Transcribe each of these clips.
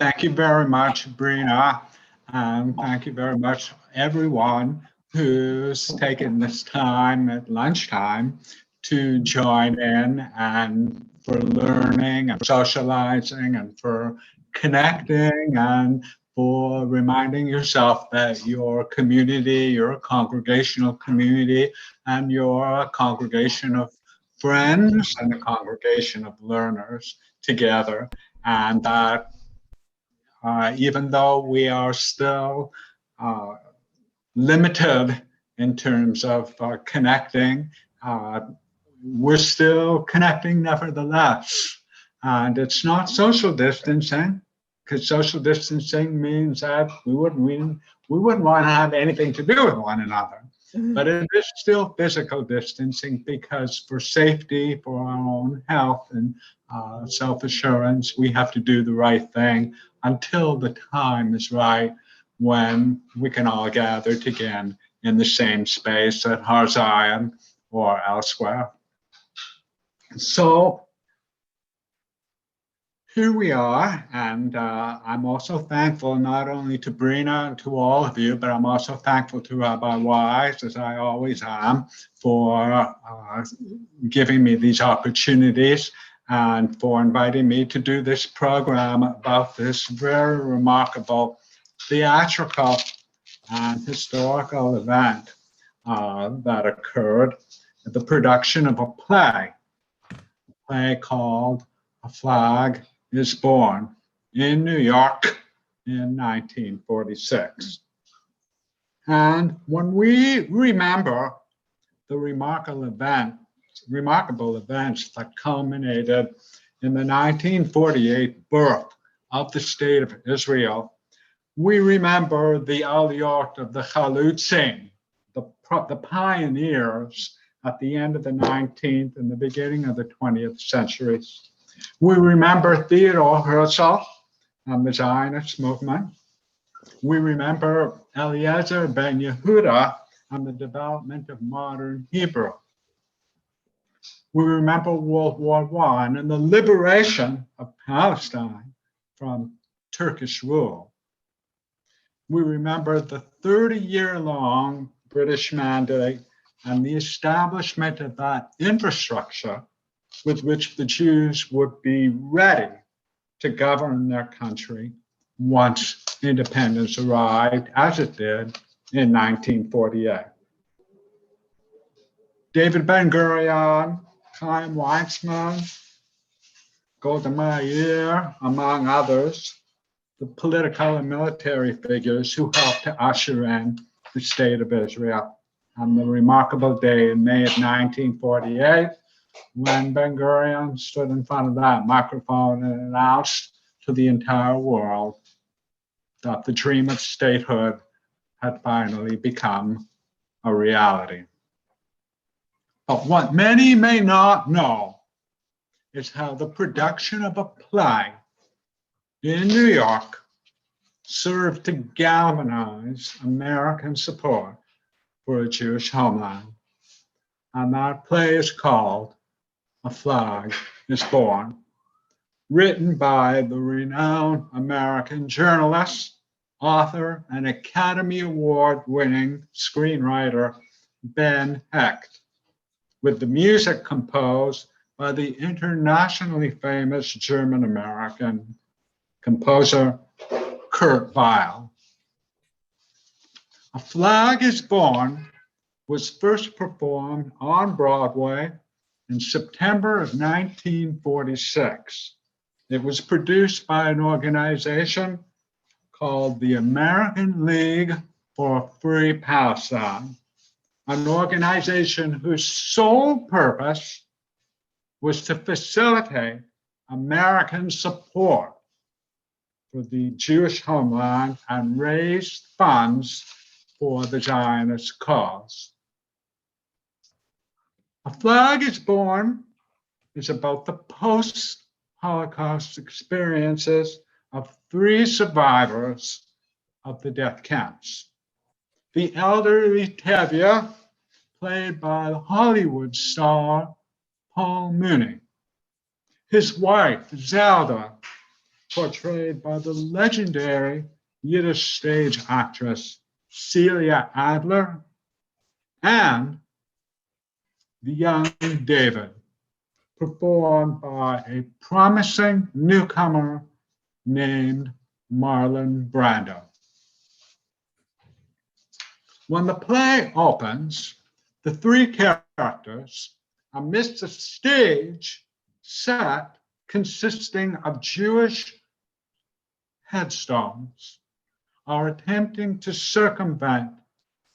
Thank you very much, Brina, and thank you very much, everyone who's taken this time at lunchtime to join in and for learning and socializing and for connecting and for reminding yourself that your community, you're a congregational community, and you're a congregation of friends and a congregation of learners together, and that even though we are still uh, limited in terms of connecting, uh, we're still connecting nevertheless. And it's not social distancing, because social distancing means that we wouldn't want to have anything to do with one another. But it is still physical distancing because for safety, for our own health and self-assurance, we have to do the right thing until the time is right when we can all gather again in the same space at Har Zion or elsewhere. So here we are, and I'm also thankful not only to Brina and to all of you, but I'm also thankful to Rabbi Wise, as I always am, for giving me these opportunities and for inviting me to do this program about this very remarkable theatrical and historical event that occurred, the production of a play called A Flag is Born in New York in 1946. And when we remember the remarkable events that culminated in the 1948 birth of the State of Israel, we remember the aliyot of the Chalutzim, the pioneers at the end of the 19th and the beginning of the 20th centuries. We remember Theodore Herzl and the Zionist movement. We remember Eliezer ben Yehuda and the development of modern Hebrew. We remember World War I and the liberation of Palestine from Turkish rule. We remember the 30-year-long British mandate and the establishment of that infrastructure with which the Jews would be ready to govern their country once independence arrived, as it did in 1948. David Ben-Gurion, Chaim Weizmann, Golda Meir, among others, the political and military figures who helped to usher in the State of Israel on the remarkable day in May of 1948, when Ben-Gurion stood in front of that microphone and announced to the entire world that the dream of statehood had finally become a reality. But what many may not know is how the production of a play in New York served to galvanize American support for a Jewish homeland. And that play is called A Flag is Born, written by the renowned American journalist, author, and Academy Award-winning screenwriter Ben Hecht, with the music composed by the internationally famous German-American composer Kurt Weill. A Flag is Born was first performed on Broadway in September of 1946. It was produced by an organization called the American League for a Free Palestine, an organization whose sole purpose was to facilitate American support for the Jewish homeland and raise funds for the Zionist cause. A Flag is Born is about the post-Holocaust experiences of 3 survivors of the death camps. The elderly Tevye, played by Hollywood star Paul Mooney. His wife, Zelda, portrayed by the legendary Yiddish stage actress Celia Adler, and the young David, performed by a promising newcomer named Marlon Brando. When the play opens, the three characters, amidst a stage set consisting of Jewish headstones, are attempting to circumvent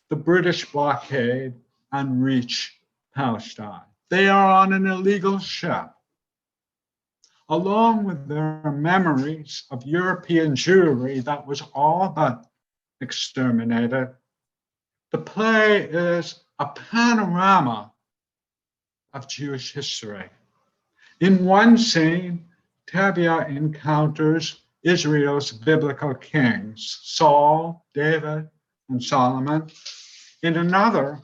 the British blockade and reach Palestine. They are on an illegal ship. Along with their memories of European Jewry that was all but exterminated, the play is a panorama of Jewish history. In one scene, Tevye encounters Israel's biblical kings, Saul, David, and Solomon. In another,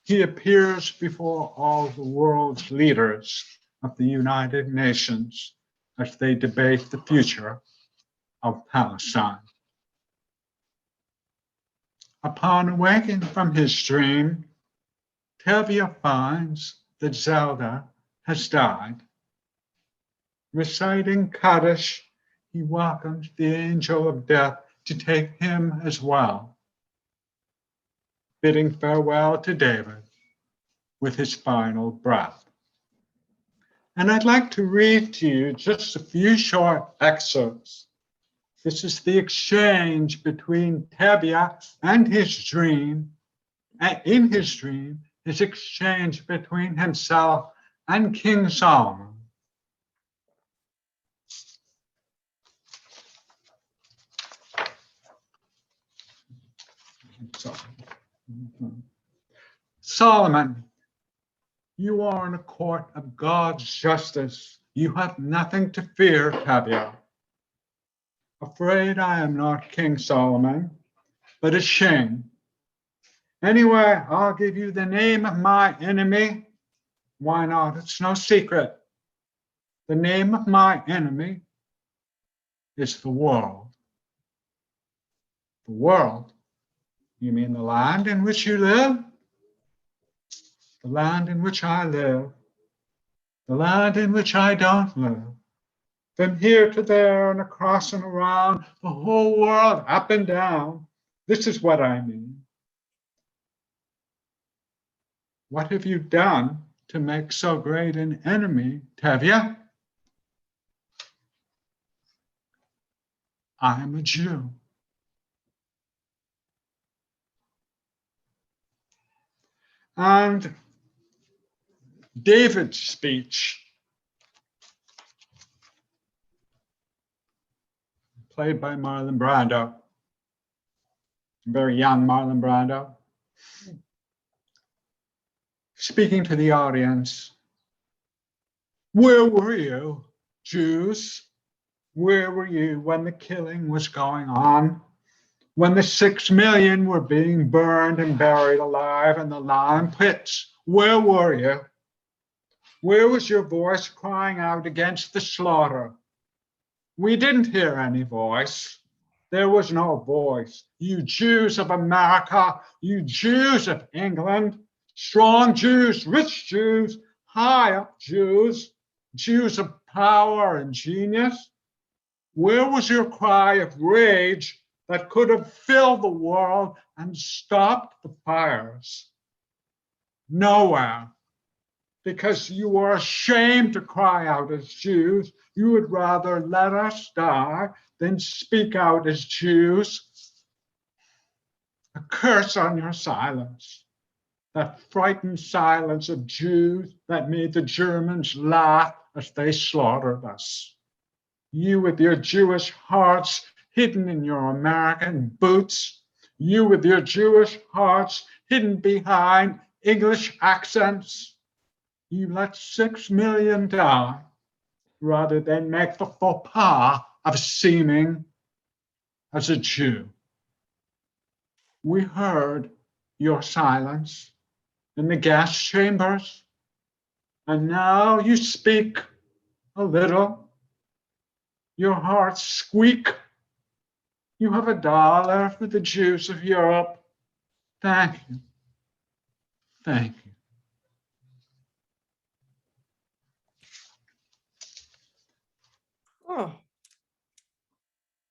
he appears before all the world's leaders of the United Nations as they debate the future of Palestine. Upon awaking from his dream, Tevye finds that Zelda has died. Reciting Kaddish, he welcomes the angel of death to take him as well, bidding farewell to David with his final breath. And I'd like to read to you just a few short excerpts. This is the exchange between Tevye and his dream, and in his dream, his exchange between himself and King Solomon. Solomon, you are in a court of God's justice. You have nothing to fear, Tevye. Afraid I am not King Solomon, but ashamed. Anyway, I'll give you the name of my enemy. Why not? It's no secret. The name of my enemy is the world. The world? You mean the land in which you live? The land in which I live. The land in which I don't live. From here to there and across and around, the whole world up and down. This is what I mean. What have you done to make so great an enemy, Tevye? I am a Jew. And David's speech, played by Marlon Brando, very young Marlon Brando, speaking to the audience. Where were you, Jews? Where were you when the killing was going on? When the 6 million were being burned and buried alive in the lime pits? Where were you? Where was your voice crying out against the slaughter? We didn't hear any voice. There was no voice. You Jews of America, you Jews of England, strong Jews, rich Jews, high up Jews, Jews of power and genius. Where was your cry of rage that could have filled the world and stopped the fires? Nowhere. Because you were ashamed to cry out as Jews. You would rather let us die than speak out as Jews. A curse on your silence, that frightened silence of Jews that made the Germans laugh as they slaughtered us. You with your Jewish hearts hidden in your American boots. You with your Jewish hearts hidden behind English accents. You let 6 million die rather than make the faux pas of seeming as a Jew. We heard your silence in the gas chambers, and now you speak a little. your hearts squeak. You have $1 for the Jews of Europe. Thank you. Thank you. Oh,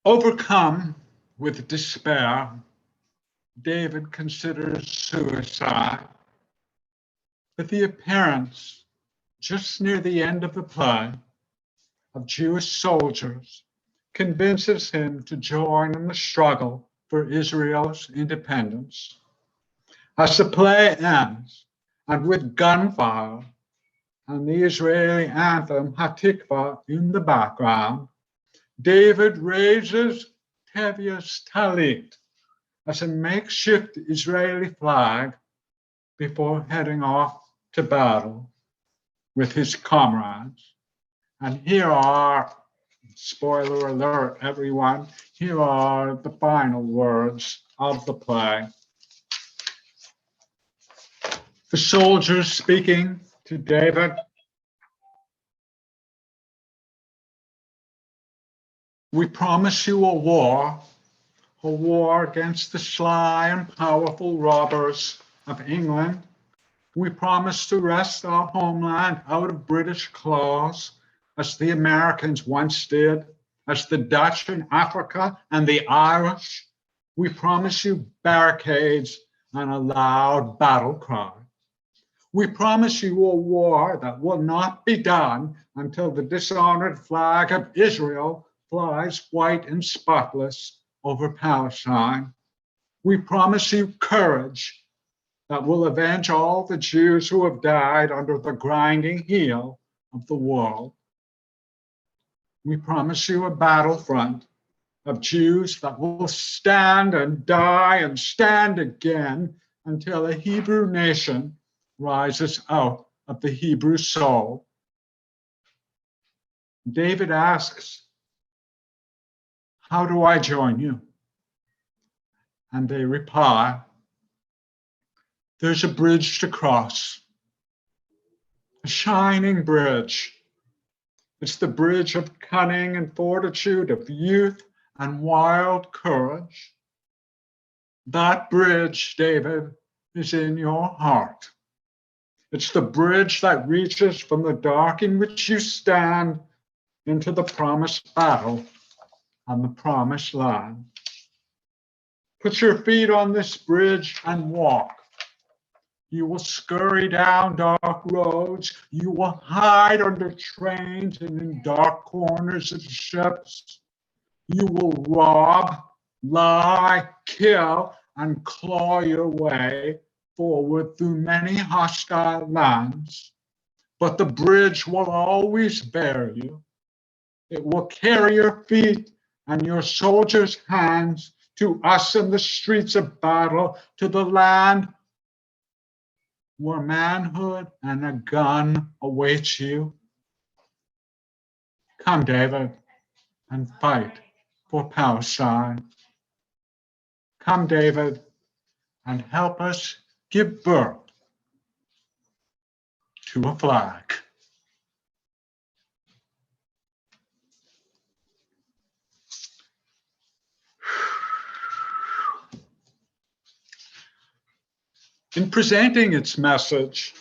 Overcome with despair, David considers suicide. But the appearance, just near the end of the play, of Jewish soldiers convinces him to join in the struggle for Israel's independence. As the play ends, and with gunfire and the Israeli anthem Hatikva in the background, David raises Tevye's talit as a makeshift Israeli flag before heading off to battle with his comrades. And here are, spoiler alert, everyone, here are the final words of the play. The soldiers speaking to David. We promise you a war against the sly and powerful robbers of England. We promise to wrest our homeland out of British claws, as the Americans once did, as the Dutch in Africa and the Irish. We promise you barricades and a loud battle cry. We promise you a war that will not be done until the dishonored flag of Israel flies white and spotless over Palestine. We promise you courage that will avenge all the Jews who have died under the grinding heel of the world. We promise you a battlefront of Jews that will stand and die and stand again until a Hebrew nation rises out of the Hebrew soul. David asks, how do I join you? And they reply, there's a bridge to cross, a shining bridge. It's the bridge of cunning and fortitude, of youth and wild courage. That bridge, David, is in your heart. It's the bridge that reaches from the dark in which you stand into the promised battle on the promised land. Put your feet on this bridge and walk. You will scurry down dark roads. You will hide under trains and in dark corners of ships. You will rob, lie, kill, and claw your way forward through many hostile lands. But the bridge will always bear you. It will carry your feet and your soldiers' hands to us in the streets of battle, to the land where manhood and a gun awaits you. Come, David, and fight for Palestine. Come, David, and help us give birth to a flag. In presenting its message,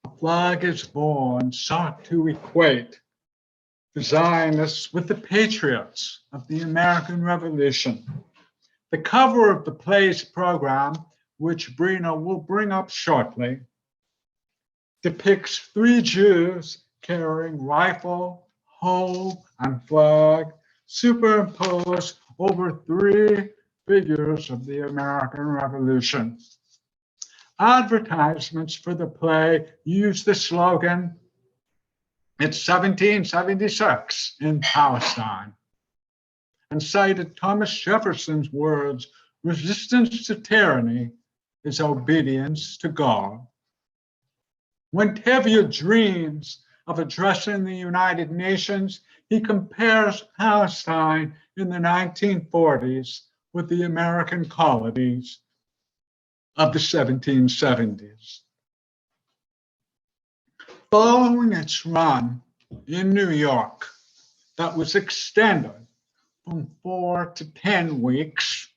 A Flag is Born sought to equate the Zionists with the patriots of the American Revolution. The cover of the play's program, which Brina will bring up shortly, depicts 3 Jews carrying rifle, hoe, and flag superimposed over 3 figures of the American Revolution. Advertisements for the play use the slogan, "It's 1776 in Palestine," and cited Thomas Jefferson's words, "Resistance to tyranny is obedience to God." When Tevye dreams of addressing the United Nations, he compares Palestine in the 1940s with the American colonies of the 1770s. Following its run in New York, that was extended from 4 to 10 weeks.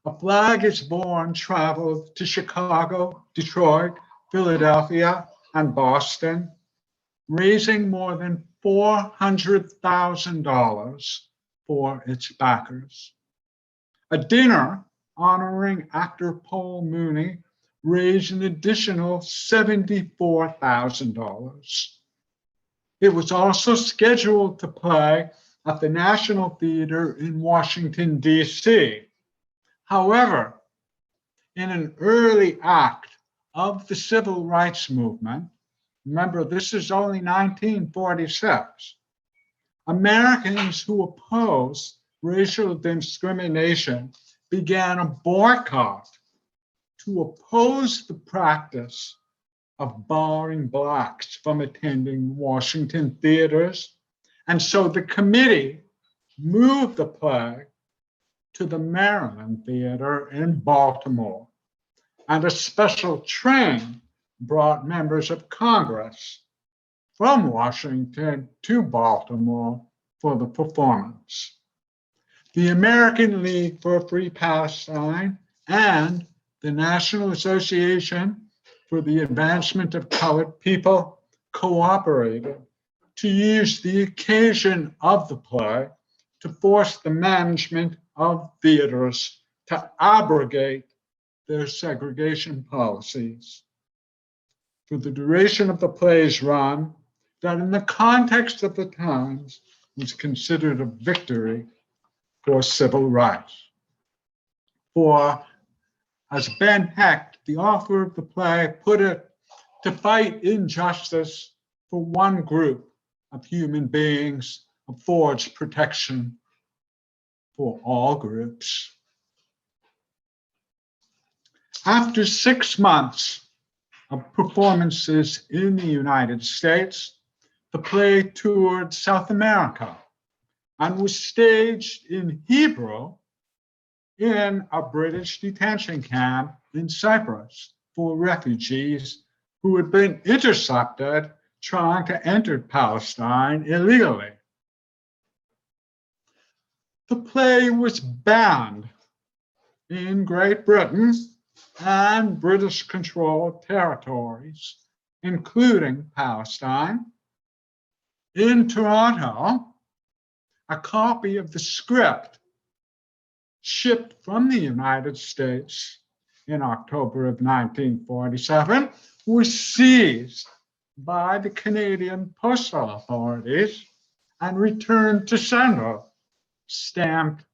A Flag is Born traveled to Chicago, Detroit, Philadelphia, and Boston, raising more than $400,000 for its backers. A dinner honoring actor Paul Mooney raised an additional $74,000. It was also scheduled to play at the National Theater in Washington, D.C. However, in an early act of the civil rights movement, remember this is only 1946, Americans who opposed racial discrimination began a boycott to oppose the practice of barring Blacks from attending Washington theaters. And so the committee moved the play to the Maryland Theater in Baltimore. And a special train brought members of Congress from Washington to Baltimore for the performance. The American League for Free Palestine and the National Association for the Advancement of Colored People cooperated to use the occasion of the play to force the management of theaters to abrogate their segregation policies. For the duration of the play's run, that in the context of the times was considered a victory for civil rights. For, as Ben Hecht, the author of the play, put it, to fight injustice for one group of human beings affords protection for all groups. After 6 months of performances in the United States, the play toured South America and was staged in Hebrew in a British detention camp in Cyprus for refugees who had been intercepted trying to enter Palestine illegally. The play was banned in Great Britain and British-controlled territories, including Palestine. In Toronto, a copy of the script shipped from the United States in October of 1947 was seized by the Canadian postal authorities and returned to sender, stamped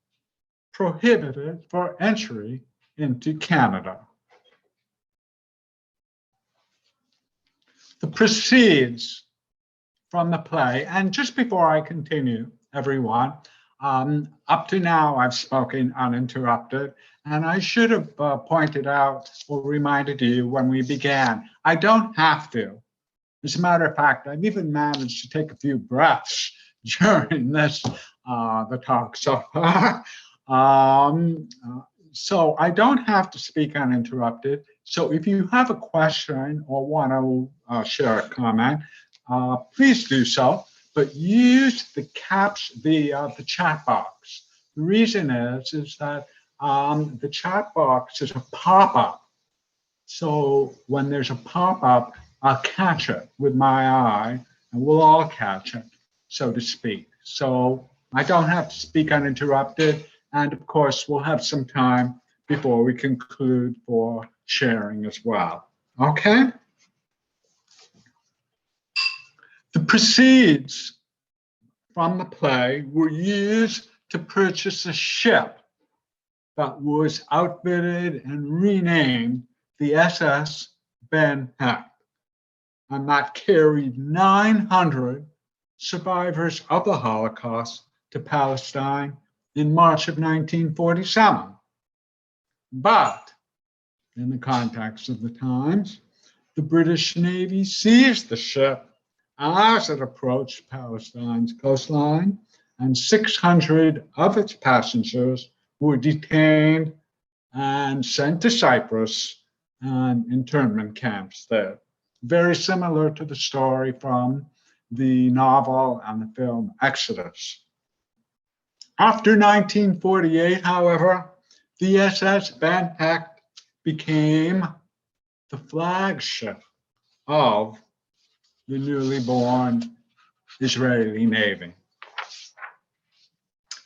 prohibited for entry into Canada. The proceeds from the play, and just before I continue, everyone, up to now I've spoken uninterrupted, and I should have pointed out or reminded you when we began, I don't have to. As a matter of fact, I've even managed to take a few breaths during this, the talk so far. So I don't have to speak uninterrupted. So if you have a question or want to share a comment, please do so, but use the chat box. The reason is that the chat box is a pop-up. So when there's a pop-up, I'll catch it with my eye, and we'll all catch it, so to speak. So I don't have to speak uninterrupted, and of course, we'll have some time before we conclude for sharing as well. Okay? The proceeds from the play were used to purchase a ship that was outfitted and renamed the SS Ben Hecht, and that carried 900 survivors of the Holocaust to Palestine in March of 1947. But in the context of the times, the British Navy seized the ship as it approached Palestine's coastline, and 600 of its passengers were detained and sent to Cyprus and internment camps there. Very similar to the story from the novel and the film Exodus. After 1948, however, the SS Ben Hecht became the flagship of the newly born Israeli Navy.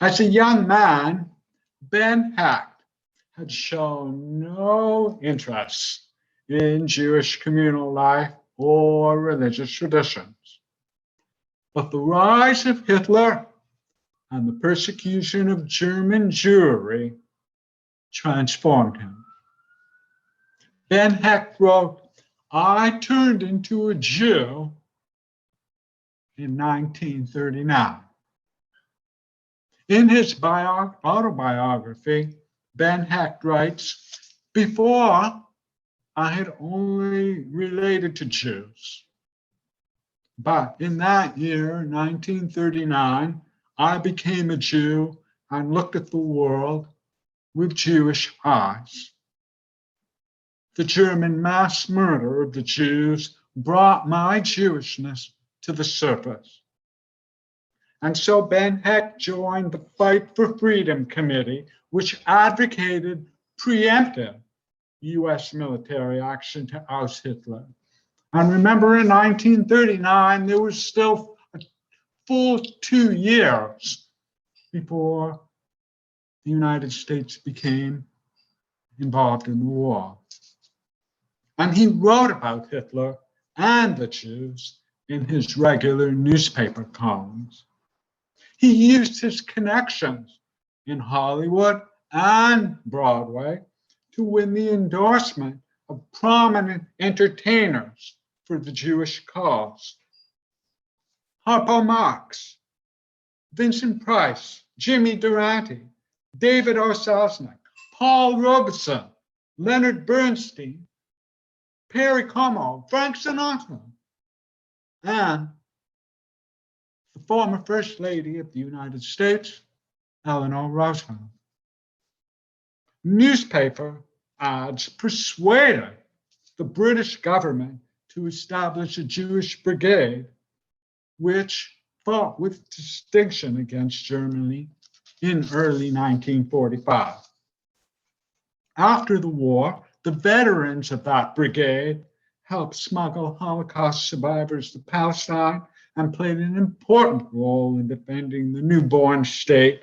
As a young man, Ben Hecht had shown no interest in Jewish communal life or religious traditions. But the rise of Hitler and the persecution of German Jewry transformed him. Ben Hecht wrote, "I turned into a Jew in 1939. In his autobiography, Ben Hecht writes, "Before, I had only related to Jews. But in that year, 1939, I became a Jew and looked at the world with Jewish eyes. The German mass murder of the Jews brought my Jewishness to the surface. And so Ben Hecht joined the Fight for Freedom Committee, which advocated preemptive US military action to oust Hitler. And remember, in 1939, there was still a full 2 years before the United States became involved in the war. And he wrote about Hitler and the Jews in his regular newspaper columns. He used his connections in Hollywood and Broadway to win the endorsement of prominent entertainers for the Jewish cause. Harpo Marx, Vincent Price, Jimmy Durante, David O. Selznick, Paul Robeson, Leonard Bernstein, Perry Como, Frank Sinatra, and the former First Lady of the United States, Eleanor Roosevelt. Newspaper ads persuaded the British government to establish a Jewish brigade, which fought with distinction against Germany in early 1945. After the war, the veterans of that brigade helped smuggle Holocaust survivors to Palestine and played an important role in defending the newborn state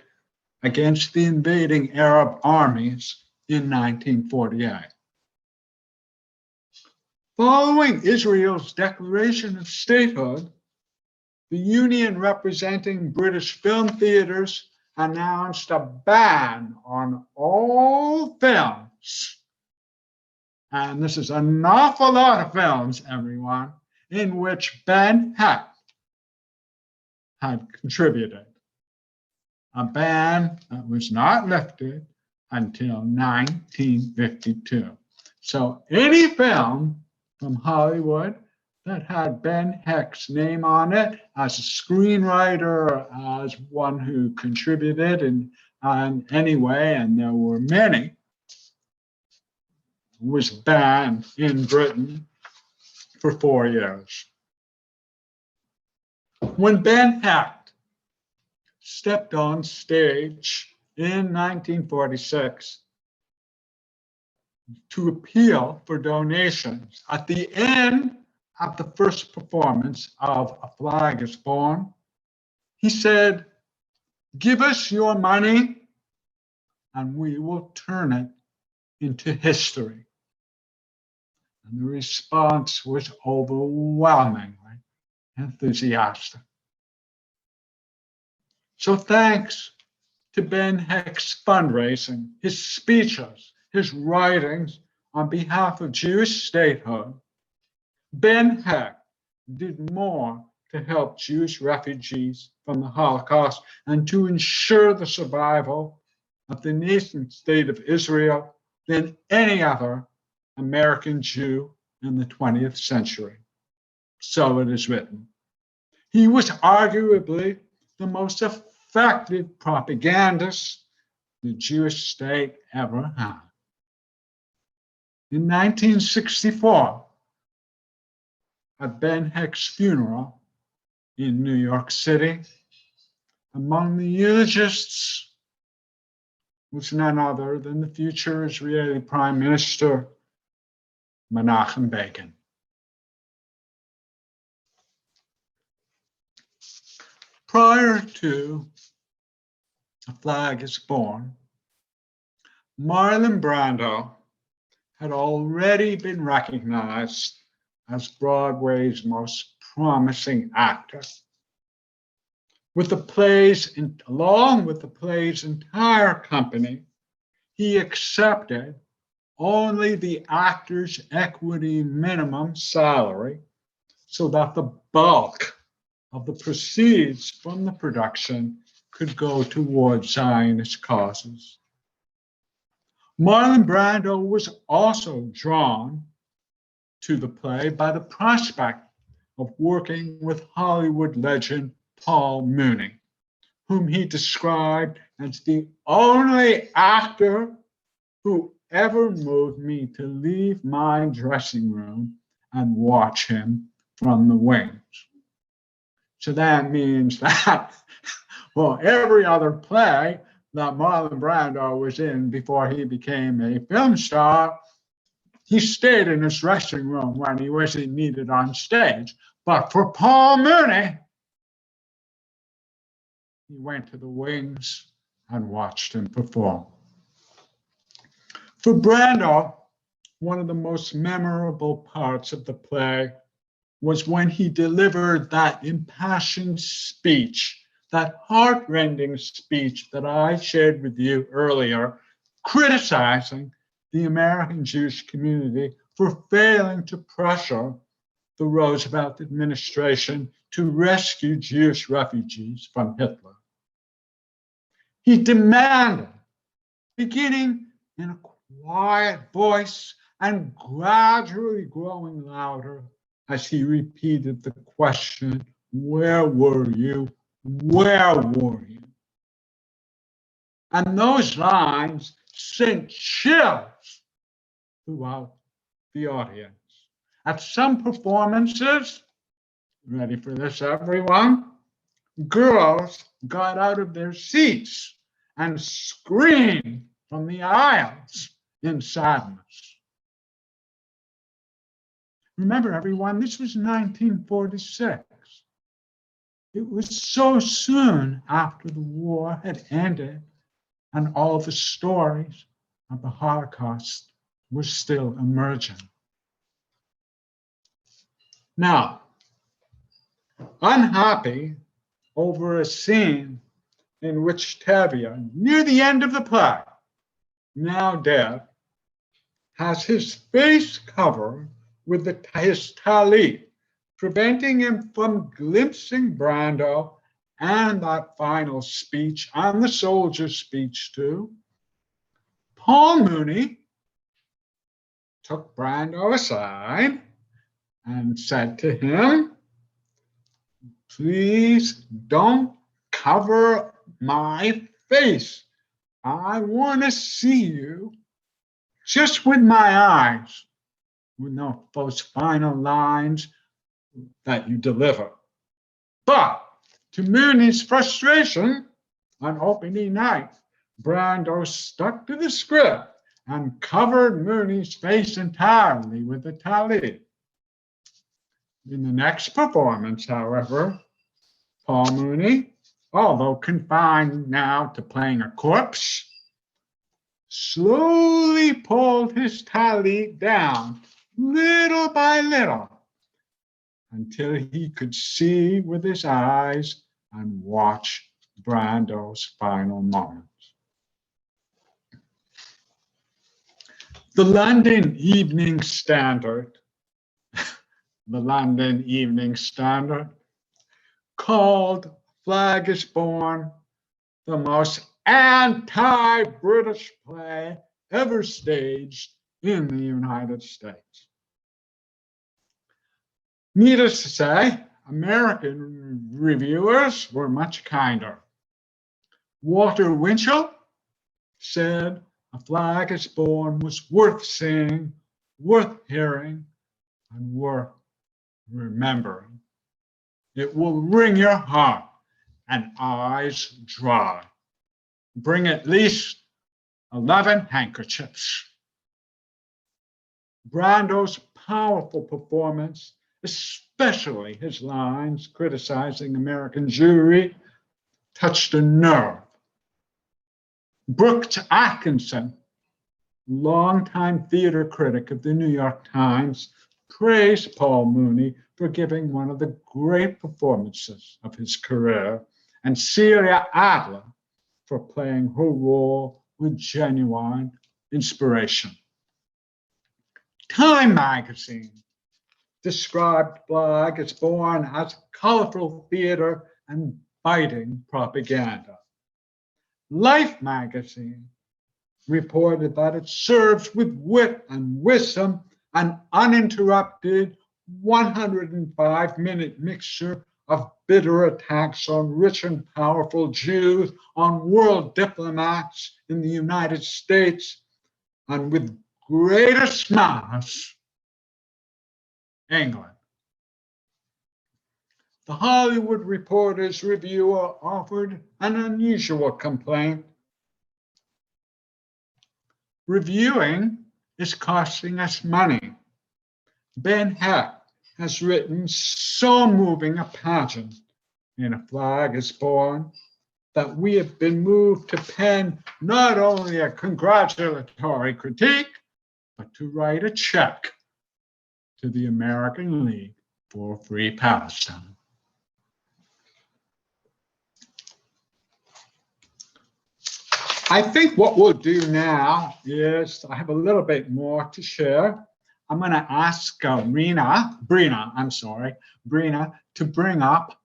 against the invading Arab armies in 1948. Following Israel's declaration of statehood, the union representing British film theaters announced a ban on all films, and this is an awful lot of films, everyone, in which Ben Hecht had contributed. A ban that was not lifted until 1952. So any film from Hollywood that had Ben Hecht's name on it as a screenwriter, as one who contributed in any way, and there were many, was banned in Britain for 4 years. When Ben Hecht stepped on stage in 1946 to appeal for donations at the end of the first performance of A Flag Is Born, he said, "Give us your money and we will turn it into history." And the response was overwhelmingly enthusiastic. So thanks to Ben Hecht's fundraising, his speeches, his writings on behalf of Jewish statehood, Ben Hecht did more to help Jewish refugees from the Holocaust and to ensure the survival of the nation state of Israel than any other American Jew in the 20th century. So it is written. He was arguably the most effective propagandist the Jewish state ever had. In 1964, at Ben Hecht's funeral in New York City. Among the eulogists was none other than the future Israeli Prime Minister, Menachem Begin. Prior to A Flag is Born, Marlon Brando had already been recognized as Broadway's most promising actor. Along with the play's entire company, he accepted only the actor's equity minimum salary so that the bulk of the proceeds from the production could go towards Zionist causes. Marlon Brando was also drawn to the play by the prospect of working with Hollywood legend Paul Mooney, whom he described as the only actor who ever moved me to leave my dressing room and watch him from the wings. So that means that, well, every other play that Marlon Brando was in before he became a film star, he stayed in his dressing room when he wasn't needed on stage. But for Paul Mooney, he went to the wings and watched him perform. For Brando, one of the most memorable parts of the play was when he delivered that impassioned speech, that heartrending speech that I shared with you earlier, criticizing the American Jewish community for failing to pressure the Roosevelt administration to rescue Jewish refugees from Hitler. He demanded, beginning in a quiet voice and gradually growing louder as he repeated the question, "Where were you? Where were you?" And those lines sent chills throughout the audience. At some performances, ready for this, everyone? Girls got out of their seats and screamed from the aisles in sadness. Remember, everyone, this was 1946. It was so soon after the war had ended and all the stories of the Holocaust were still emerging. Now, unhappy over a scene in which Tevye, near the end of the play, now dead, has his face covered with his talit, preventing him from glimpsing Brando and that final speech, and the soldier's speech too. Paul Mooney took Brando aside and said to him, "Please don't cover my face. I want to see you just with my eyes, with those final lines that you deliver." But to Mooney's frustration, on opening night, Brando stuck to the script and covered Mooney's face entirely with the talit. In the next performance, however, Paul Mooney, although confined now to playing a corpse, slowly pulled his talit down little by little until he could see with his eyes and watch Brando's final moments. The London Evening Standard, called Flag is Born the most anti-British play ever staged in the United States. Needless to say, American reviewers were much kinder. Walter Winchell said A Flag is Born was worth seeing, worth hearing, and worth remembering. It will wring your heart and eyes dry. Bring at least 11 handkerchiefs. Brando's powerful performance, especially his lines criticizing American Jewry, touched a nerve. Brooks Atkinson, longtime theater critic of the New York Times, praised Paul Mooney for giving one of the great performances of his career, and Celia Adler for playing her role with genuine inspiration. Time magazine described Blag as born as colorful theater and biting propaganda. Life magazine reported that it serves with wit and wisdom an uninterrupted 105-minute mixture of bitter attacks on rich and powerful Jews, on world diplomats in the United States, and with greatest mass, England. The Hollywood Reporter's reviewer offered an unusual complaint. Reviewing is costing us money. Ben Hecht has written so moving a pageant in A Flag is Born that we have been moved to pen not only a congratulatory critique, but to write a check to the American League for Free Palestine. I think what we'll do now is I have a little bit more to share. I'm going to ask Brina to bring up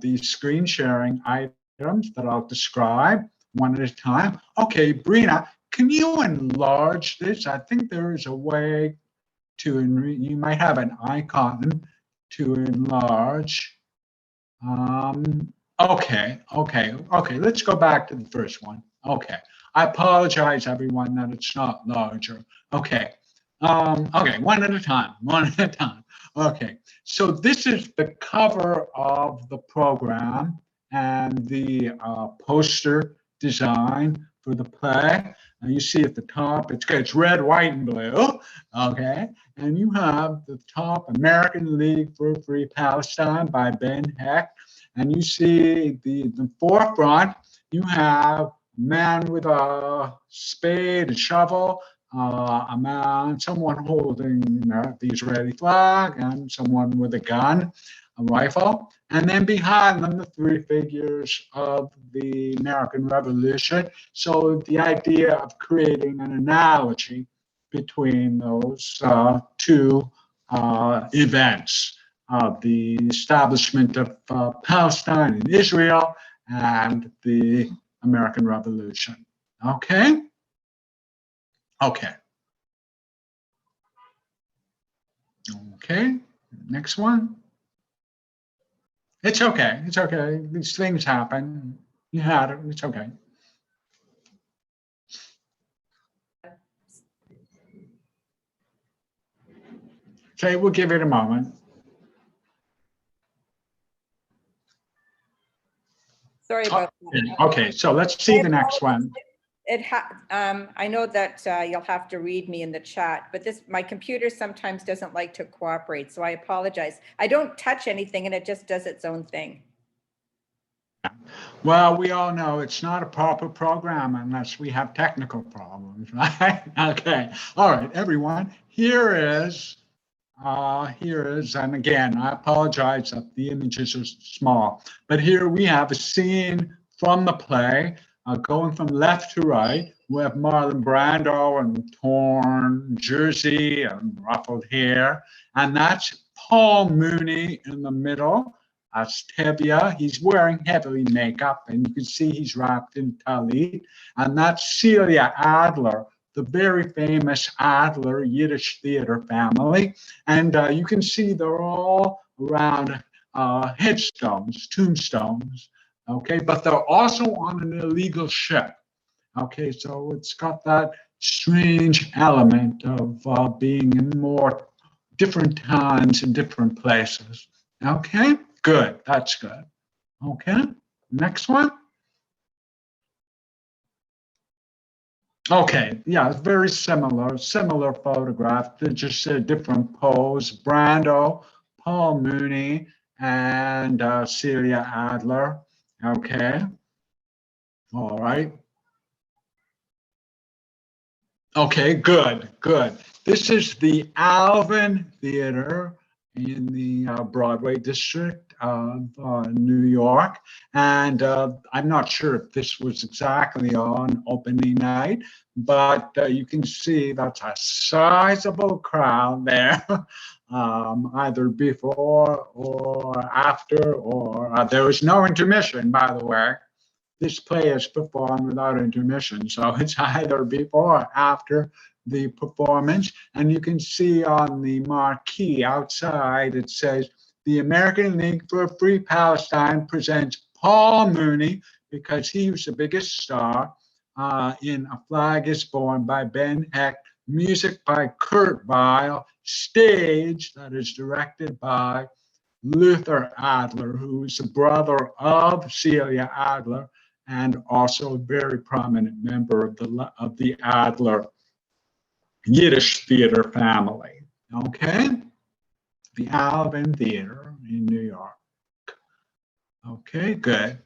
the screen sharing items that I'll describe one at a time. Okay, Brina, can you enlarge this? I think there is a way to, you might have an icon to enlarge. Okay, let's go back to the first one. Okay, I apologize, everyone, that it's not larger. Okay, one at a time, Okay, so this is the cover of the program and the poster design for the play. You see at the top, it's red, white, and blue, okay? And you have the top, American League for Free Palestine by Ben Hecht. And you see the forefront, you have a man with a spade, a shovel, a man, someone holding the Israeli flag, and someone with a gun, a rifle. And then behind them, the three figures of the American Revolution. So the idea of creating an analogy between those two events. The establishment of Palestine and Israel and the American Revolution. Okay? Okay, next one. It's okay, These things happen. You had it, it's okay. Okay, we'll give it a moment. Sorry about that. Okay, so let's see the next one. I know that you'll have to read me in the chat, but my computer sometimes doesn't like to cooperate, so I apologize. I don't touch anything and it just does its own thing. Well, we all know it's not a proper program unless we have technical problems, right? Okay, all right, everyone, here is, and again, I apologize that the images are small, but here we have a scene from the play, going from left to right. We have Marlon Brando and torn jersey and ruffled hair, and that's Paul Mooney in the middle. That's Tevye. He's wearing heavy makeup, and you can see he's wrapped in talit. And that's Celia Adler, the very famous Adler Yiddish theater family. And you can see they're all around headstones, tombstones, okay? But they're also on an illegal ship, okay? So it's got that strange element of being in more different times in different places, okay? Good. That's good. Okay. Next one. Okay, yeah, it's very similar photograph. They're just a different pose. Brando, Paul Mooney, and Celia Adler. Okay, all right. Okay, good, good. This is the Alvin Theater in the Broadway district of New York. And I'm not sure if this was exactly on opening night, but you can see that's a sizable crowd there, either before or after, or there was no intermission, by the way. This play is performed without intermission. So it's either before or after the performance. And you can see on the marquee outside, it says, the American League for a Free Palestine presents Paul Mooney, because he was the biggest star in A Flag is Born by Ben Hecht, music by Kurt Weill, stage that is directed by Luther Adler, who is the brother of Celia Adler, and also a very prominent member of the Adler Yiddish theater family. Okay, the Alvin Theater in New York. Okay, good.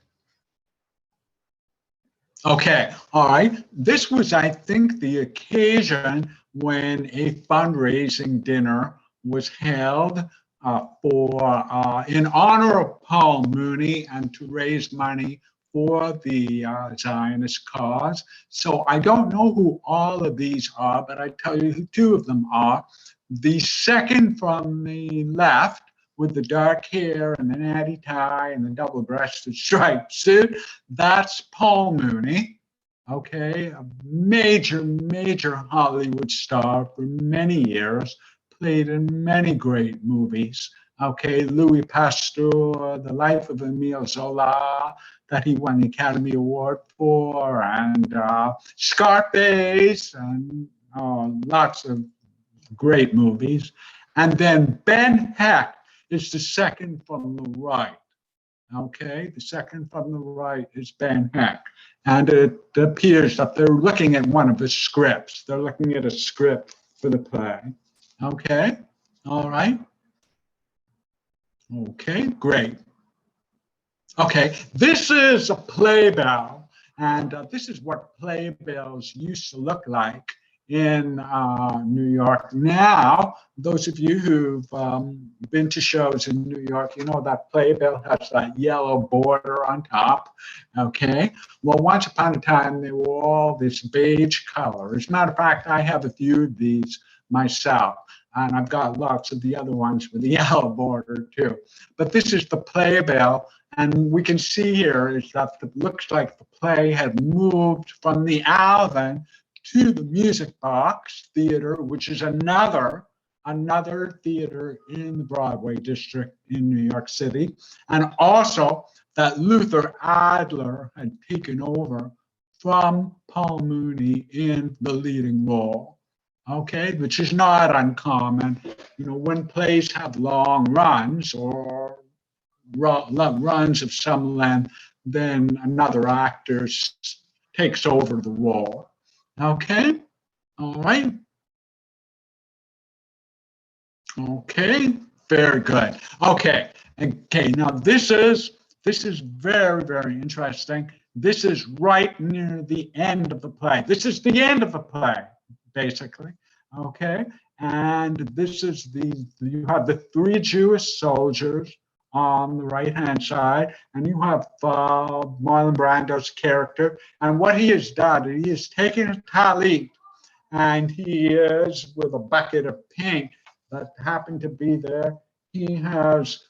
Okay, all right. This was, I think, the occasion when a fundraising dinner was held in honor of Paul Mooney and to raise money for the Zionist cause. So I don't know who all of these are, but I tell you who two of them are. The second from the left with the dark hair and the natty tie and the double-breasted striped suit, that's Paul Mooney. Okay, a major, major Hollywood star for many years, played in many great movies. Okay, Louis Pasteur, The Life of Emile Zola, that he won the Academy Award for, and Scarface, and lots of great movies. And then Ben Hecht is the second from the right. Okay, the second from the right is Ben Hecht. And it appears that they're looking at one of his scripts. They're looking at a script for the play. Okay, all right. Okay, great. Okay, this is a playbill, and this is what playbills used to look like in New York. Now, those of you who've been to shows in New York, you know that playbill has that yellow border on top, okay? Well, once upon a time, they were all this beige color. As a matter of fact, I have a few of these myself, and I've got lots of the other ones with the yellow border too. But this is the playbill, and we can see here is that it looks like the play had moved from the Alvin to the Music Box Theater, which is another theater in the Broadway district in New York City. And also that Luther Adler had taken over from Paul Mooney in the leading role. Okay, which is not uncommon. You know, when plays have long runs or runs of some length, then another actor takes over the role. Okay, all right. Okay, very good. Okay, now this is very, very interesting. This is right near the end of the play. This is the end of the play, basically. Okay, and this is you have the three Jewish soldiers on the right-hand side, and you have Marlon Brando's character. And what he has done, he has taken a talit, and he is, with a bucket of paint that happened to be there, he has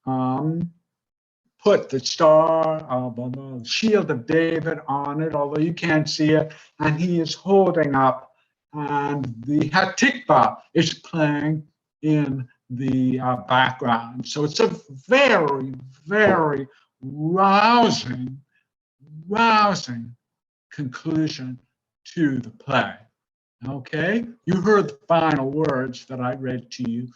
put the star of the shield of David on it, although you can't see it, and he is holding up, and the Hatikva is playing in the background. So it's a very, very rousing conclusion to the play. Okay, you heard the final words that I read to you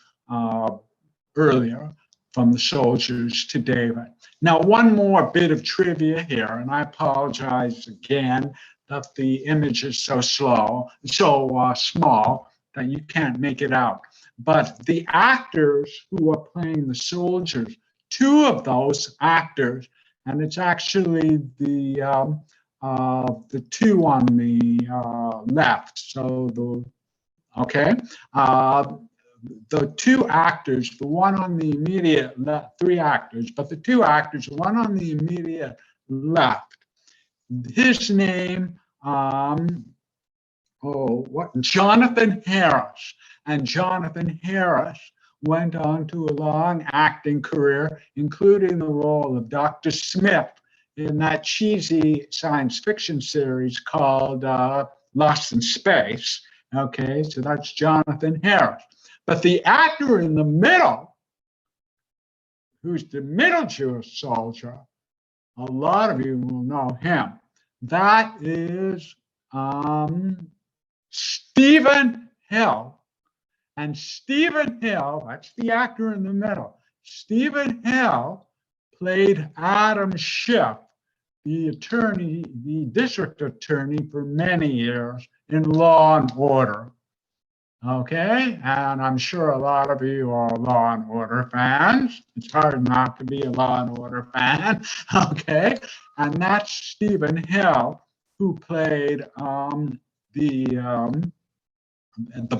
earlier. from the soldiers to David. Now, one more bit of trivia here, and I apologize again that the image is so small that you can't make it out. But the actors who are playing the soldiers, two of those actors, and it's actually the two on the left. So the two actors, the one on the immediate left, three actors, but the two actors, the one on the immediate left, his name, Jonathan Harris. And Jonathan Harris went on to a long acting career, including the role of Dr. Smith in that cheesy science fiction series called Lost in Space. Okay, so that's Jonathan Harris. But the actor in the middle, who's the middle Jewish soldier, a lot of you will know him. That is Stephen Hill. And Stephen Hill, that's the actor in the middle. Stephen Hill played Adam Schiff, the attorney, the district attorney for many years in Law and Order. Okay, and I'm sure a lot of you are Law and Order fans. It's hard not to be a Law and Order fan. Okay, and that's Stephen Hill, who played the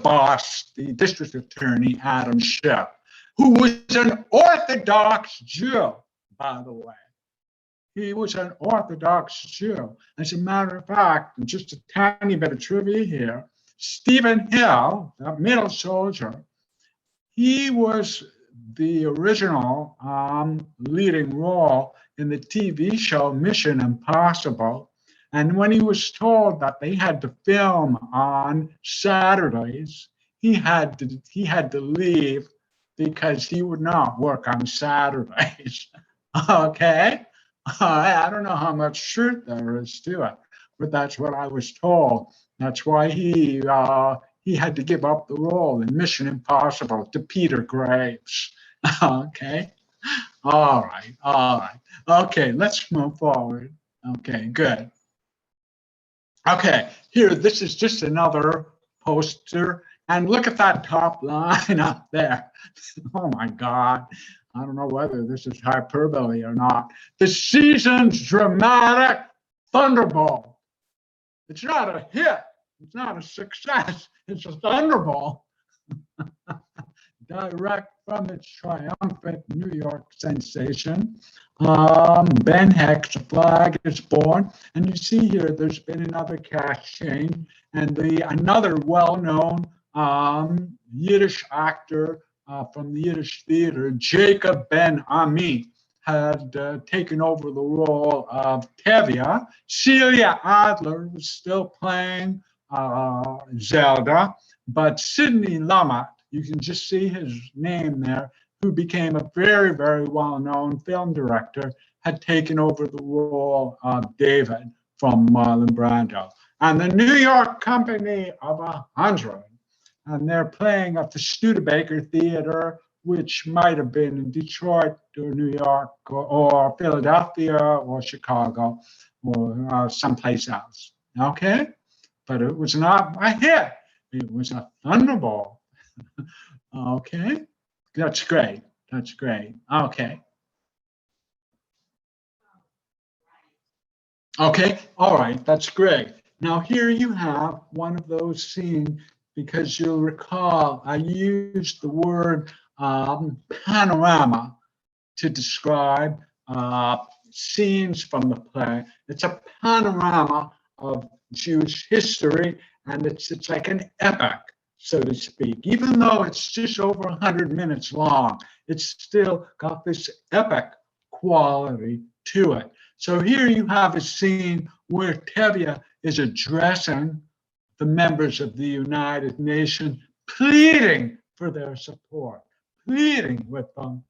boss, the district attorney, Adam Schiff, who was an Orthodox Jew, by the way. He was an Orthodox Jew. As a matter of fact, just a tiny bit of trivia here, Stephen Hill, that middle soldier, he was the original leading role in the TV show Mission Impossible. And when he was told that they had to film on Saturdays, he had to leave because he would not work on Saturdays. Okay? I don't know how much truth there is to it, but that's what I was told. That's why he had to give up the role in Mission Impossible to Peter Graves. Okay? All right. Okay, let's move forward. Okay, good. Okay, here, this is just another poster. And look at that top line up there. Oh my God. I don't know whether this is hyperbole or not. The season's dramatic thunderbolt. It's not a hit. It's not a success. It's a thunderbolt. Direct from its triumphant New York sensation. Ben Hecht's flag is born. And you see here, there's been another cast change. And another well-known Yiddish actor from the Yiddish theater, Jacob Ben Ami, had taken over the role of Tevye. Celia Adler was still playing Zelda, but Sidney Lumet, you can just see his name there, who became a very, very well-known film director, had taken over the role of David from Marlon Brando. And the New York Company of 100, and they're playing at the Studebaker Theater, which might have been in Detroit or New York or Philadelphia or Chicago or someplace else. Okay? But it was not a hit. It was a thunderbolt. Okay? That's great. That's great. Okay. Okay. All right. That's great. Now here you have one of those scenes, because you'll recall I used the word panorama to describe scenes from the play. It's a panorama of Jewish history, and it's like an epic, so to speak. Even though it's just over 100 minutes long, it's still got this epic quality to it. So here you have a scene where Tevye is addressing the members of the United Nations, pleading for their support, pleading with them,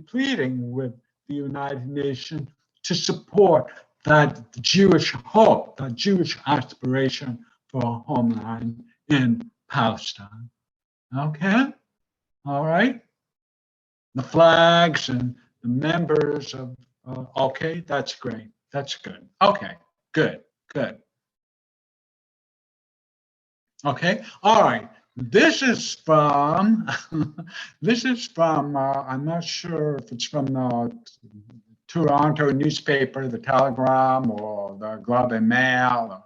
pleading with the United Nations to support that Jewish hope, that Jewish aspiration for a homeland in Palestine. Okay? All right? the flags and the members of, okay, that's great. That's good. Okay, good, good. Okay, all right. This is from, I'm not sure if it's from the Toronto newspaper, the Telegram, or the Globe and Mail,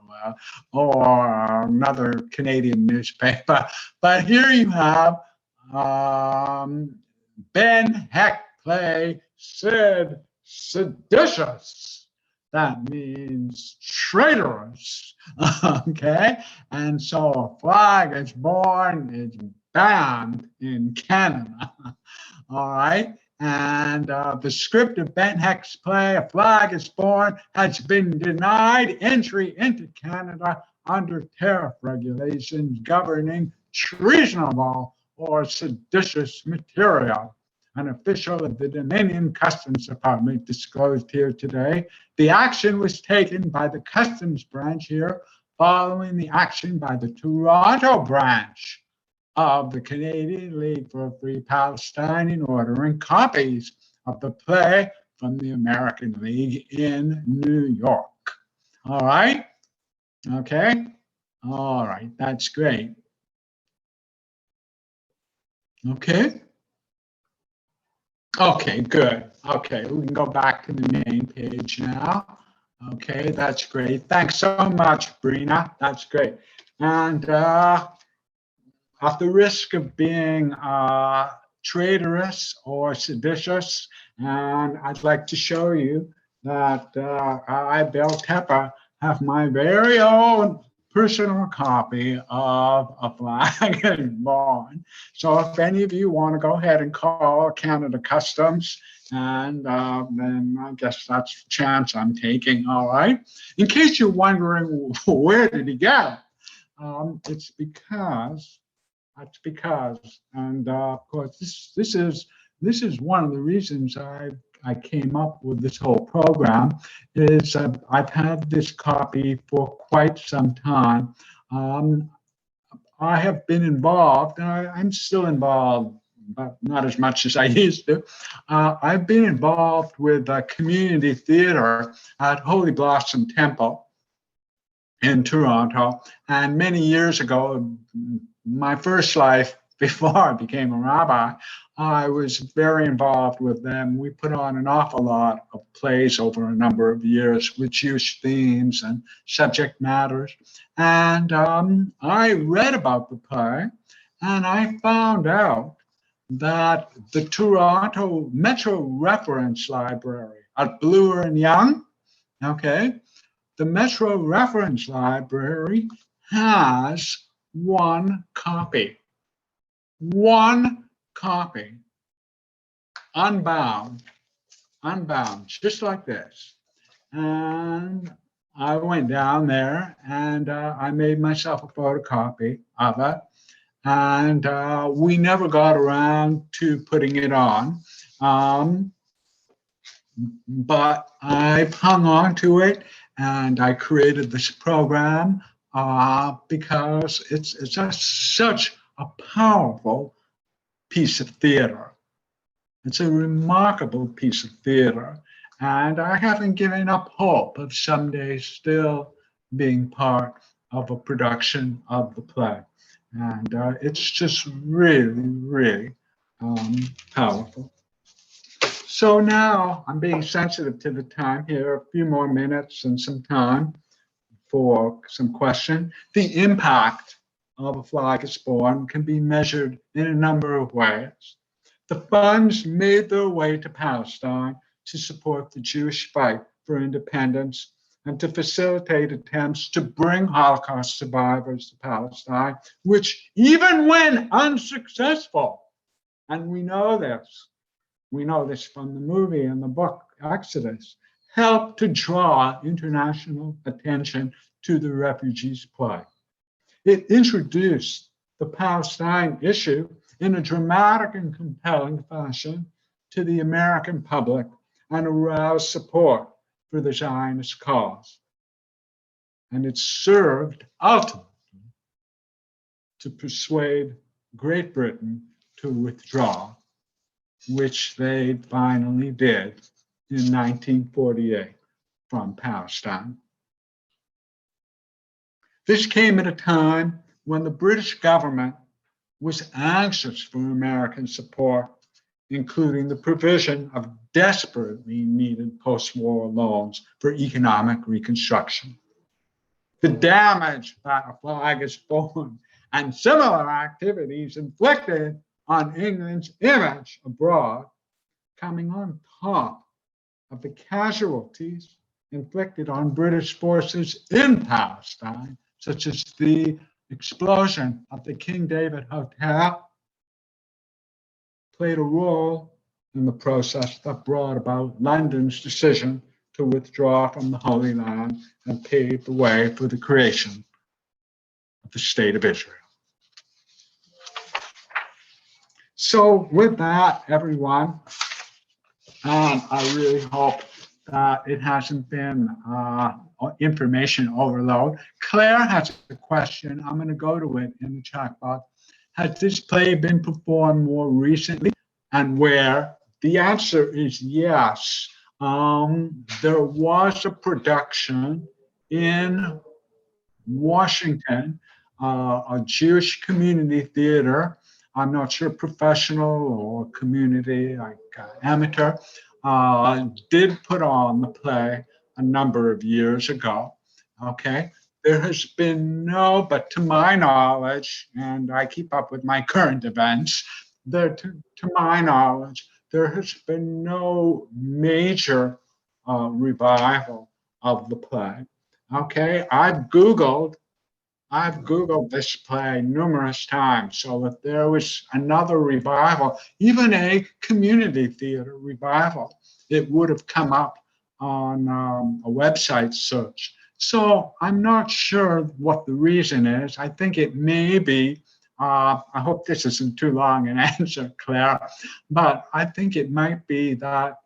or another Canadian newspaper. But here you have Ben Hecht play Sid seditious. That means traitorous. Okay, and so a flag is born, it's banned in Canada. All right. And the script of Ben Hecht's play, A Flag is Born, has been denied entry into Canada under tariff regulations governing treasonable or seditious material. An official of the Dominion Customs Department disclosed here today. The action was taken by the Customs branch here following the action by the Toronto branch of the Canadian League for a Free Palestine in ordering copies of the play from the American League in New York. All right? Okay? All right, that's great. Okay? Okay, good. Okay, we can go back to the main page now. Okay, that's great. Thanks so much, Brina. That's great. And at the risk of being traitorous or seditious, and I'd like to show you that I, Bill Tepper, have my very own personal copy of A Flag is Born. So if any of you want to go ahead and call Canada Customs, and then I guess that's the chance I'm taking, all right? In case you're wondering, where did he get it? It's because, and of course, this is one of the reasons I came up with this whole program. Is I've had this copy for quite some time. I have been involved, and I'm still involved, but not as much as I used to. I've been involved with community theater at Holy Blossom Temple in Toronto, and many years ago, my first life before I became a rabbi, I was very involved with them. We put on an awful lot of plays over a number of years with Jewish themes and subject matters. And I read about the play, and I found out that the Toronto Metro Reference Library at Bloor and Young, okay, the Metro Reference Library has one copy, unbound, just like this. And I went down there and I made myself a photocopy of it. And we never got around to putting it on. But I've hung on to it, and I created this program because it's just such a powerful piece of theater. It's a remarkable piece of theater, and I haven't given up hope of someday still being part of a production of the play. And it's just really, really powerful. So now I'm being sensitive to the time here, a few more minutes and some time for some question. The impact of A Flag is Born can be measured in a number of ways. The funds made their way to Palestine to support the Jewish fight for independence and to facilitate attempts to bring Holocaust survivors to Palestine, which even when unsuccessful, and we know this from the movie and the book Exodus, helped to draw international attention to the refugees' plight. It introduced the Palestine issue in a dramatic and compelling fashion to the American public and aroused support for the Zionist cause. And it served ultimately to persuade Great Britain to withdraw which they finally did in 1948 from Palestine. This came at a time when the British government was anxious for American support, including the provision of desperately needed post-war loans for economic reconstruction. The damage that a flag is formed and similar activities inflicted on England's image abroad, coming on top of the casualties inflicted on British forces in Palestine, such as the explosion of the King David Hotel, played a role in the process that brought about London's decision to withdraw from the Holy Land and pave the way for the creation of the State of Israel. So with that, everyone, I really hope that it hasn't been information overload. Claire has a question. I'm going to go to it in the chat box. Has this play been performed more recently, and where? The answer is yes. There was a production in Washington, a Jewish community theater. I'm not sure, professional or community, like amateur, did put on the play a number of years ago. Okay. There has been no, but to my knowledge, and I keep up with my current events, to my knowledge, there has been no major revival of the play. Okay, I've Googled this play numerous times. So if there was another revival, even a community theater revival, it would have come up on a website search. So I'm not sure what the reason is. I think it may be, I hope this isn't too long an answer, Claire, but I think it might be that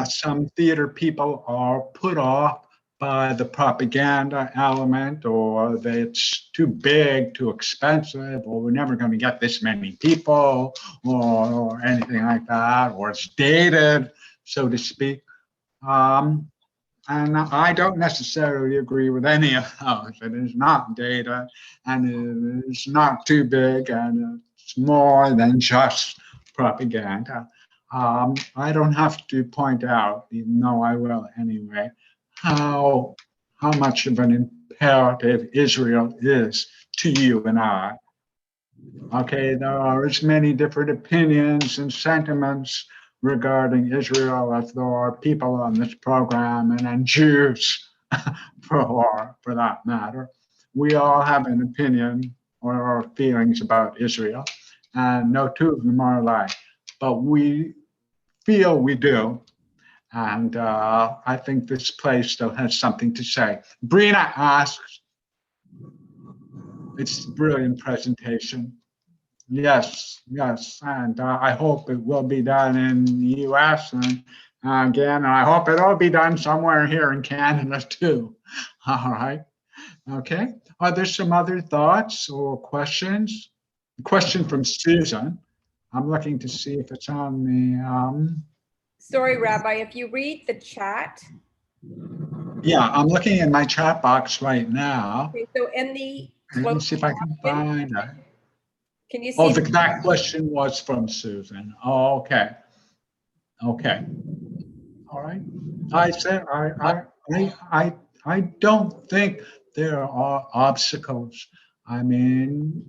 some theater people are put off by the propaganda element, or that it's too big, too expensive, or we're never going to get this many people, or anything like that, or it's dated, so to speak. And I don't necessarily agree with any of those. It is not data, and it is not too big, and it's more than just propaganda. I don't have to point out, even though I will anyway, how much of an imperative Israel is to you and I. Okay, there are as many different opinions and sentiments regarding Israel as there are people on this program, and Jews for that matter. We all have an opinion or feelings about Israel, and no two of them are alike, but we feel we do. And I think this play still has something to say. Brina asks, it's a brilliant presentation. Yes, and I hope it will be done in the US, and again, I hope it'll be done somewhere here in Canada too. All right, okay. Are there some other thoughts or questions? Question from Susan. I'm looking to see if it's on the. Sorry, Rabbi, if you read the chat. Yeah, I'm looking in my chat box right now. Okay, so in the. Let me see if I can find it. Can you see? Oh, that question was from Susan. Oh, okay. Okay. All right. I said I don't think there are obstacles. I mean,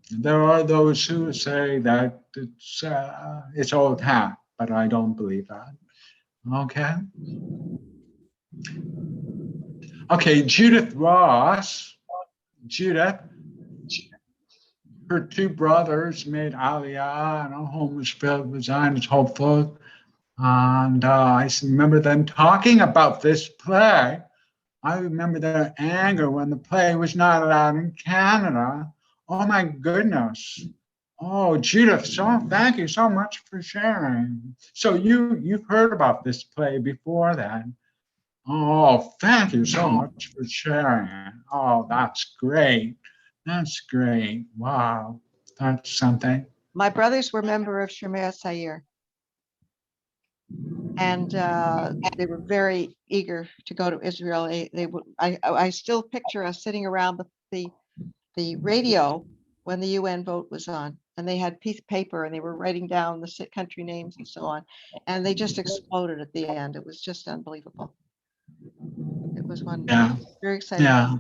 there are those who say that it's old hat, but I don't believe that. Okay. Okay, Judith Ross. Judith. Her two brothers made Aliyah, and her home was filled with Zionist hopeful. And I remember them talking about this play. I remember their anger when the play was not allowed in Canada. Oh my goodness. Oh, Judith, thank you so much for sharing. So you've heard about this play before then. Oh, thank you so much for sharing. Oh, that's great. That's great. Wow, that's something. My brothers were member of Shemer Sayer, and they were very eager to go to Israel. They would. I still picture us sitting around the radio when the UN vote was on, and they had piece of paper and they were writing down the country names and so on, and they just exploded at the end. It was just unbelievable. It was wonderful. Yeah. Very exciting. Yeah.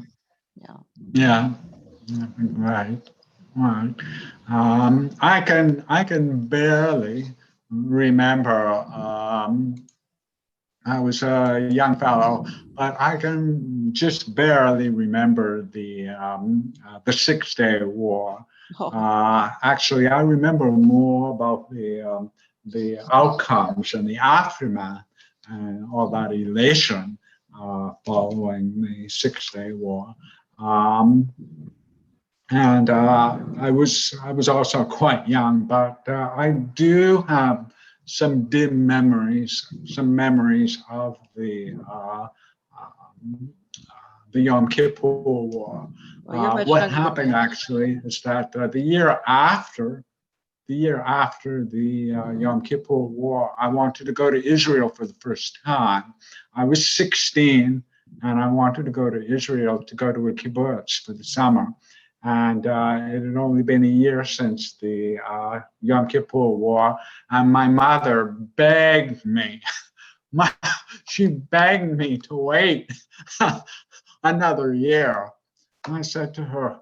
Yeah. Yeah. Right. Right. I can barely remember. I was a young fellow, but I can just barely remember the 6 Day War. Oh, Actually, I remember more about the outcomes and the aftermath and all that elation following the 6 Day War. And I was also quite young, but I do have some dim memories, some memories of the Yom Kippur War. well, you're much What younger than happened me. actually is that the year after the Yom Kippur War, I wanted to go to Israel for the first time. I was 16, and I wanted to go to Israel to go to a kibbutz for the summer. And it had only been a year since the Yom Kippur War, and my mother begged me. She begged me to wait another year. I said to her,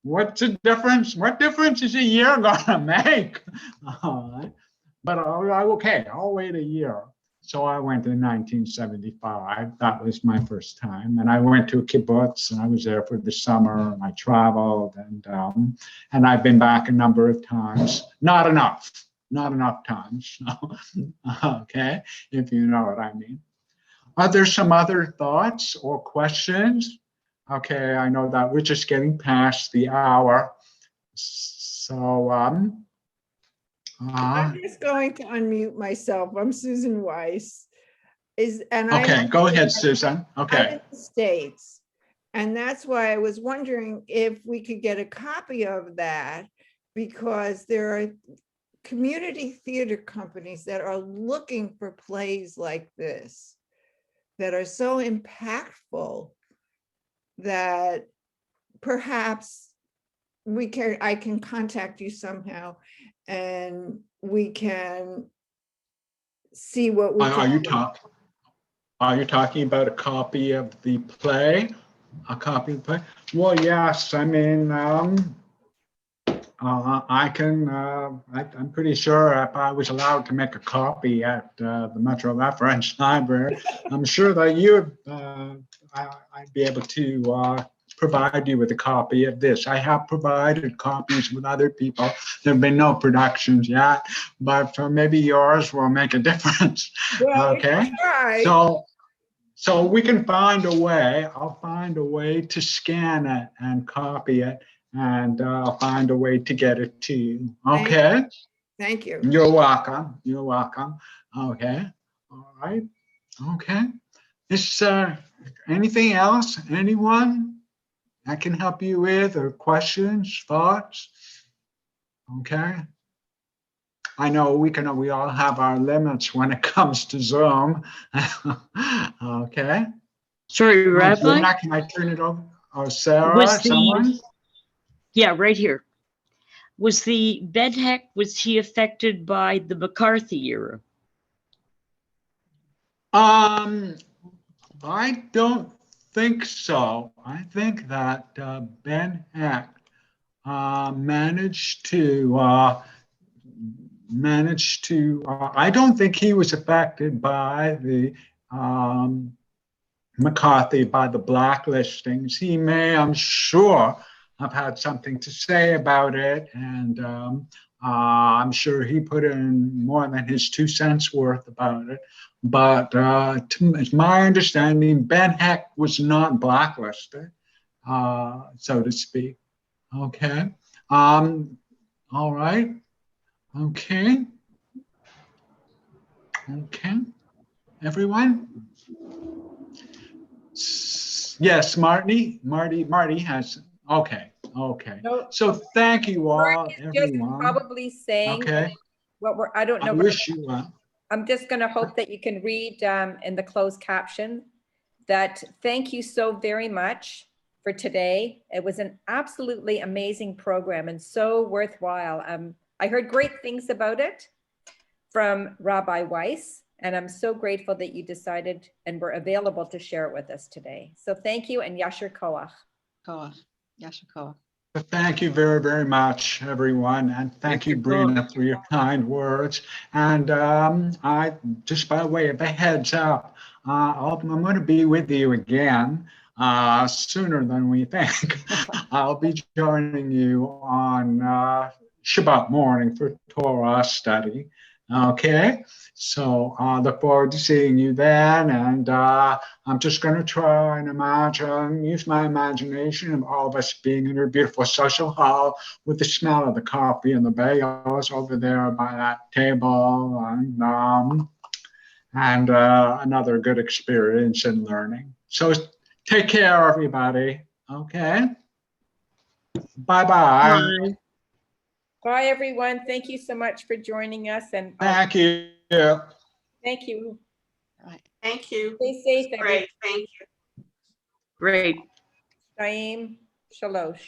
"What's the difference? What difference is a year gonna make?" But okay, I'll wait a year. So I went in 1975. That was my first time, and I went to a kibbutz, and I was there for the summer. And I traveled, and I've been back a number of times. Not enough times. Okay, if you know what I mean. Are there some other thoughts or questions? Okay, I know that we're just getting past the hour. So, I'm just going to unmute myself. I'm Susan Weiss. Okay, go ahead, Susan. I'm Okay. in the States. And that's why I was wondering if we could get a copy of that, because there are community theater companies that are looking for plays like this that are so impactful that perhaps I can contact you somehow and we can see what we Are can. Are you talking about a copy of the play? A copy of the play? Well, yes. I mean, I can. I'm pretty sure if I was allowed to make a copy at the Metro Reference Library, I'm sure that I'd be able to provide you with a copy of this. I have provided copies with other people. There have been no productions yet, but maybe yours will make a difference. Well, Okay. try. So we can find a way. I'll find a way to scan it and copy it, and I'll find a way to get it to you. Okay. Thank you. You're welcome. You're welcome. Okay. All right. Okay. Is anything else? Anyone I can help you with, or questions, thoughts? Okay. I know we all have our limits when it comes to Zoom. Okay. Sorry, Rabbi? Can I turn it over? Oh, Sarah, Was someone? Yeah, right here. Was the Hecht, was he affected by the McCarthy era? I don't think so. I think that Ben Hecht managed to I don't think he was affected by the McCarthy, by the blacklistings. He may, I'm sure, have had something to say about it, and I'm sure he put in more than his 2 cents worth about it. But it's my understanding, Ben Hecht was not blacklisted, so to speak. Okay. All right. Okay. Okay. Everyone? Yes, Marty has, okay. Okay. No, So thank you all, just everyone. probably saying Okay. what I don't I know. wish you well. I'm just going to hope that you can read in the closed caption that thank you so very much for today. It was an absolutely amazing program and so worthwhile. I heard great things about it from Rabbi Weiss, and I'm so grateful that you decided and were available to share it with us today. So thank you and Yasher Koach. Koach. Yasher Koach. But thank you very, very much, everyone. And thank you, Brina, for your kind words. And I, just by way of a heads up, I'm going to be with you again sooner than we think. I'll be joining you on Shabbat morning for Torah study. Okay, so look forward to seeing you then. And I'm just going to try and imagine, use my imagination of all of us being in your beautiful social hall with the smell of the coffee and the bagels over there by that table, and another good experience in learning. So take care, everybody. Okay. Bye-bye. Bye. Bye, everyone. Thank you so much for joining us. And Thank you. thank you. All right. Thank you. Stay safe, everyone. Great, thank you. Great. Shaim Shalosh.